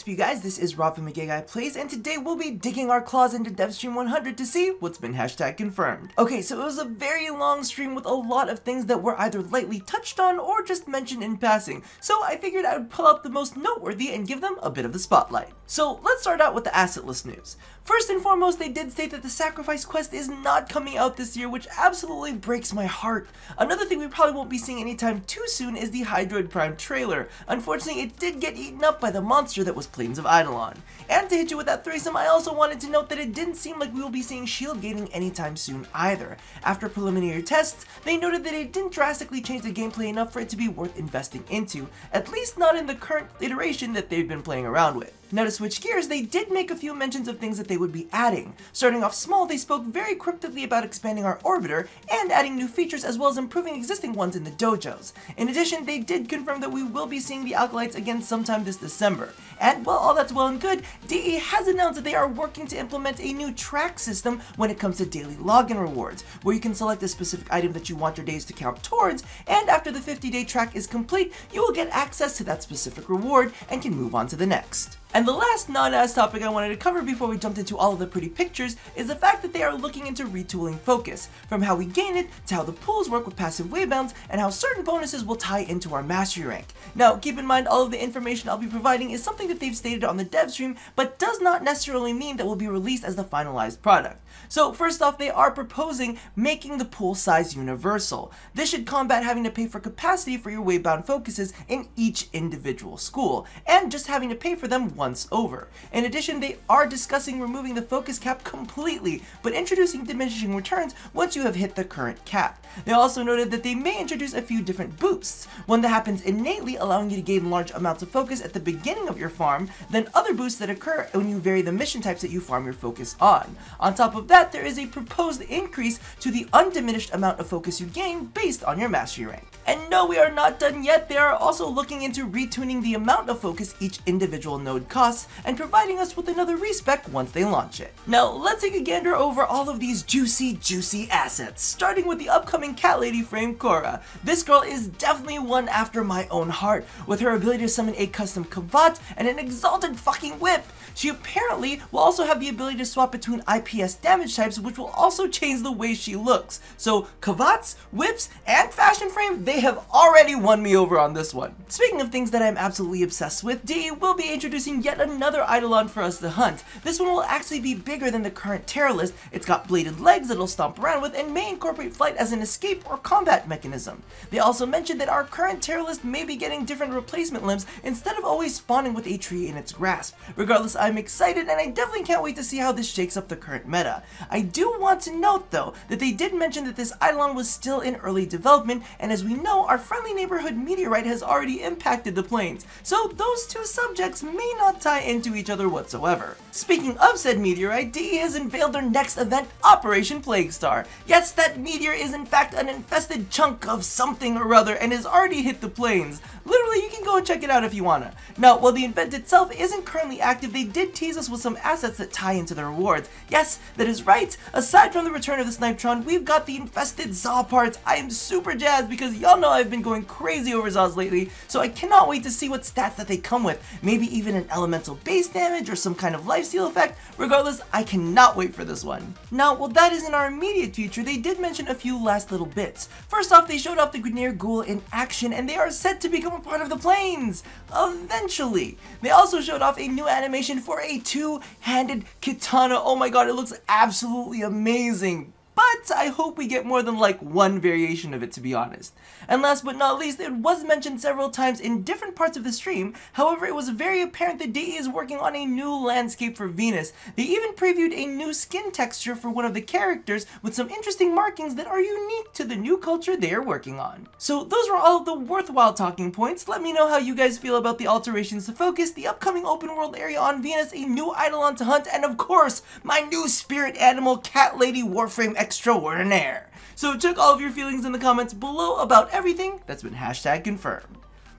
up you guys, this is Rob from Plays, and today we'll be digging our claws into Devstream 100 to see what's been hashtag confirmed. Okay, so it was a very long stream with a lot of things that were either lightly touched on or just mentioned in passing, so I figured I would pull out the most noteworthy and give them a bit of the spotlight. So let's start out with the asset list news. First and foremost, they did state that the Sacrifice quest is not coming out this year, which absolutely breaks my heart. Another thing we probably won't be seeing anytime too soon is the Hydroid Prime trailer. Unfortunately, it did get eaten up by the monster that was Plains of Eidolon. And to hit you with that threesome, I also wanted to note that it didn't seem like we will be seeing shield gating anytime soon either. After preliminary tests, they noted that it didn't drastically change the gameplay enough for it to be worth investing into, at least not in the current iteration that they've been playing around with. Now to switch gears, they did make a few mentions of things that they would be adding. Starting off small, they spoke very cryptically about expanding our orbiter and adding new features as well as improving existing ones in the dojos. In addition, they did confirm that we will be seeing the Alkalites again sometime this December. And while all that's well and good, DE has announced that they are working to implement a new track system when it comes to daily login rewards, where you can select a specific item that you want your days to count towards, and after the 50-day track is complete, you will get access to that specific reward and can move on to the next. And the last non-ass topic I wanted to cover before we jumped into all of the pretty pictures is the fact that they are looking into retooling focus, from how we gain it, to how the pools work with passive waybounds, and how certain bonuses will tie into our mastery rank. Now, keep in mind all of the information I'll be providing is something that they've stated on the Devstream, but does not necessarily mean that will be released as the finalized product. So first off, they are proposing making the pool size universal. This should combat having to pay for capacity for your waybound focuses in each individual school, and just having to pay for them once over. In addition, they are discussing removing the focus cap completely, but introducing diminishing returns once you have hit the current cap. They also noted that they may introduce a few different boosts, one that happens innately allowing you to gain large amounts of focus at the beginning of your farm, then other boosts that occur when you vary the mission types that you farm your focus on. On top of that, there is a proposed increase to the undiminished amount of focus you gain based on your mastery rank. And no, we are not done yet. They are also looking into retuning the amount of focus each individual node costs and providing us with another respec once they launch it. Now, let's take a gander over all of these juicy assets, starting with the upcoming Catlady frame Korra. This girl is definitely one after my own heart, with her ability to summon a custom Kavat and an exalted fucking whip. She apparently will also have the ability to swap between IPS damage types, which will also change the way she looks. So Kavats, whips, and fashion frame, they have already won me over on this one. Speaking of things that I'm absolutely obsessed with, DE will be introducing yet another Eidolon for us to hunt. This one will actually be bigger than the current terror list. It's got bladed legs that it'll stomp around with and may incorporate flight as an escape or combat mechanism. They also mentioned that our current terror list may be getting different replacement limbs instead of always spawning with a tree in its grasp. Regardless, I'm excited and I definitely can't wait to see how this shakes up the current meta. I do want to note though that they did mention that this Eidolon was still in early development, and as we know, our friendly neighborhood meteorite has already impacted the plains, so those two subjects may not tie into each other whatsoever. Speaking of said meteorite, DE has unveiled their next event, Operation Plaguestar. Yes, that meteor is in fact an infested chunk of something or other and has already hit the plains. Literally, you can go and check it out if you wanna. Now, while the event itself isn't currently active, they did tease us with some assets that tie into the rewards. Yes, that is right. Aside from the return of the Snipetron, we've got the infested Zaw parts. I am super jazzed because y'all know I've been going crazy over Zaws lately, so I cannot wait to see what stats that they come with. Maybe even an elemental base damage or some kind of lifesteal effect. Regardless, I cannot wait for this one. Now, while that isn't our immediate future, they did mention a few last little bits. First off, they showed off the Grenier Ghoul in action, and they are set to become a part of the plains eventually. They also showed off a new animation for a two-handed katana. Oh my god, it looks absolutely amazing. But I hope we get more than like one variation of it, to be honest. And last but not least, it was mentioned several times in different parts of the stream. However, it was very apparent that DE is working on a new landscape for Venus. They even previewed a new skin texture for one of the characters with some interesting markings that are unique to the new culture they are working on. So those were all of the worthwhile talking points. Let me know how you guys feel about the alterations to focus, the upcoming open world area on Venus, a new Eidolon to hunt, and of course, my new spirit animal, Catlady Warframe extraordinaire. So check all of your feelings in the comments below about everything that's been hashtag confirmed.